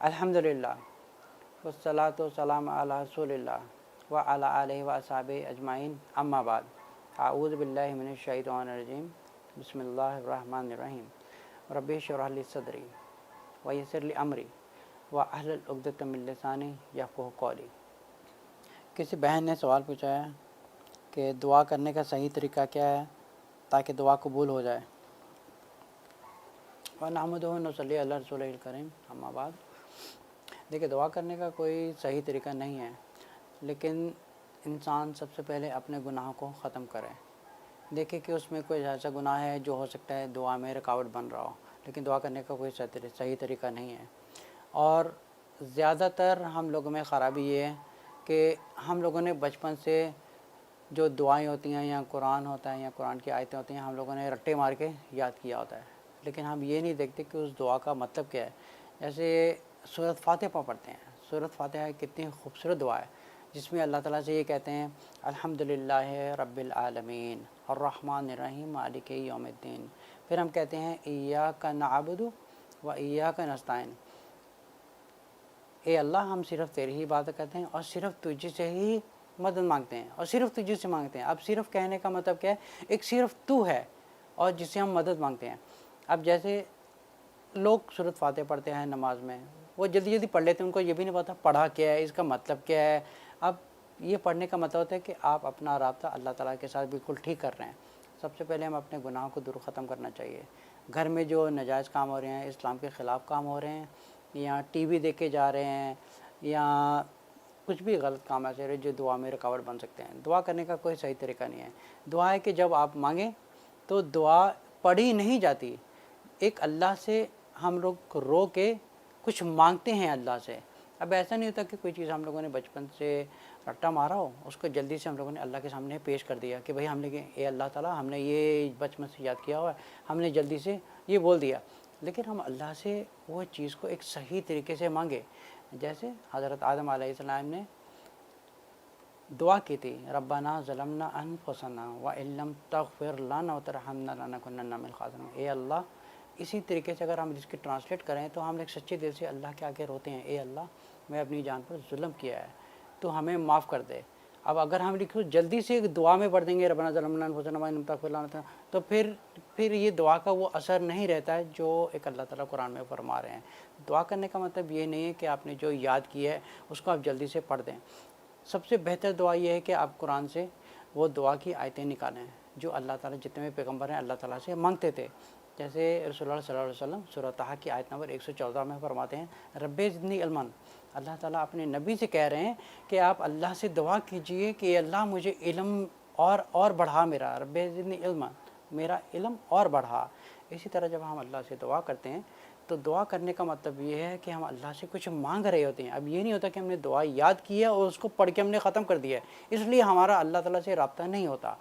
अल्हम्दुलिल्लाह वस्सलातु वस्सलामु अला रसूलिल्लाह व अला आलिहि व अस्हाबिहि अजमाइन अम्मा बाद अऊज़ु बिल्लाहि मिनश शैतानिर रजीम बिस्मिल्लाहिर रहमानिर रहीम रब्बि इश्रह ली सदरी व यस्सिर ली अमरी व अहलुल उक़दतम मिन लिसानी यफ़क़हू क़ौली। किसी बहन ने सवाल पूछा है कि दुआ करने का सही तरीका क्या है ताकि दुआ कबूल हो जाए। व नहमदुहु व नसल्ली अला रसूलिल करीम अम्मा बाद। देखिए, दुआ करने का कोई सही तरीका नहीं है, लेकिन इंसान सबसे पहले अपने गुनाह को ख़त्म करे। देखिए कि उसमें कोई ऐसा गुनाह है जो हो सकता है दुआ में रुकावट बन रहा हो, लेकिन दुआ करने का कोई सही तरीका नहीं है। और ज़्यादातर हम लोगों में ख़राबी ये है कि हम लोगों ने बचपन से जो दुआएं होती हैं या कुरान होता है या कुरान की आयतें होती हैं, हम लोगों ने रट्टे मार के याद किया होता है, लेकिन हम ये नहीं देखते कि उस दुआ का मतलब क्या है। जैसे सूरत फ़ातिहा पढ़ते हैं, सूरत फ़ातिहा कितनी खूबसूरत दुआ है जिसमें अल्लाह ताला से ये कहते हैं अल्हम्दुलिल्लाहि रब्बिल आलमीन अर्रहमानिर रहीम मालिकि यौमिद्दीन। फिर हम कहते हैं इय्याका नअबुदु व इय्याका नस्तईन। ए अल्लाह, हम सिर्फ़ तेरी ही इबादत करते हैं और सिर्फ़ तुझे से ही मदद मांगते हैं और सिर्फ़ तुझे से मांगते हैं। अब सिर्फ़ कहने का मतलब क्या है, एक सिर्फ़ तू है और जिससे हम मदद मांगते हैं। अब जैसे लोग सूरत फ़ातिहा पढ़ते हैं नमाज में, वो जल्दी जल्दी पढ़ लेते हैं, उनको ये भी नहीं पता पढ़ा क्या है, इसका मतलब क्या है। अब ये पढ़ने का मतलब होता है कि आप अपना राब्ता अल्लाह ताला के साथ बिल्कुल ठीक कर रहे हैं। सबसे पहले हम अपने गुनाहों को दूर ख़त्म करना चाहिए। घर में जो नाजायज़ काम हो रहे हैं, इस्लाम के ख़िलाफ़ काम हो रहे हैं, या टीवी देख के जा रहे हैं, या कुछ भी गलत काम ऐसे रहे जो दुआ में रुकावट बन सकते हैं। दुआ करने का कोई सही तरीका नहीं है। दुआ है कि जब आप मांगें तो दुआ पढ़ी नहीं जाती, एक अल्लाह से हम लोग रो के कुछ मांगते हैं अल्लाह से। अब ऐसा नहीं होता कि कोई चीज़ हम लोगों ने बचपन से रट्टा मारा हो, उसको जल्दी से हम लोगों ने अल्लाह के सामने पेश कर दिया कि भाई हमने ए अल्लाह ताला, हमने ये बचपन से याद किया हुआ है, हमने जल्दी से ये बोल दिया। लेकिन हम अल्लाह से वो चीज़ को एक सही तरीके से मांगे। जैसे हज़रत आदम अलैहिस्सलाम ने दुआ की थी, रब्बना ज़लमना अनफुसना व इल्लम तग़फ़िर लना व तरहमना लनकुन्नन मिनल ख़ासिरीन। ए अल्लाह, इसी तरीके से अगर हम इसकी ट्रांसलेट करें तो हम एक सच्चे दिल से अल्लाह के आगे रोते हैं, ए अल्लाह, मैं अपनी जान पर जुल्म किया है, तो हमें माफ़ कर दे। अब अगर हम लिखो जल्दी से दुआ में पढ़ देंगे रब्बना ज़लमना अनफुसना व इल्लम तग़फ़िर लना, तो फिर ये दुआ का वो असर नहीं रहता है जो एक अल्लाह ताला कुरान में फरमा रहे हैं। दुआ करने का मतलब ये नहीं है कि आपने जो याद किया है उसको आप जल्दी से पढ़ दें। सबसे बेहतर दुआ ये है कि आप कुरान से वो दुआ की आयतें निकालें जो अल्लाह ताला, जितने भी पैगम्बर हैं अल्लाह ताला से मांगते थे। जैसे रसूलुल्लाह सल्लल्लाहु अलैहि वसल्लम सूरह ताहा की आयत नंबर 114 में फरमाते हैं रब्बे ज़िदनी इल्मन। अल्लाह ताला अपने नबी से कह रहे हैं कि आप अल्लाह से दुआ कीजिए कि अल्लाह मुझे इल्म और बढ़ा, मेरा रब्बे ज़िदनी इल्मन, मेरा इल्म और बढ़ा। इसी तरह जब हम अल्लाह से दुआ करते हैं तो दुआ करने का मतलब ये है कि हम अल्लाह से कुछ मांग रहे होते हैं। अब ये नहीं होता कि हमने दुआ याद की है और उसको पढ़ के हमने ख़त्म कर दिया है, इसलिए हमारा अल्लाह ताला से रब्ता नहीं होता।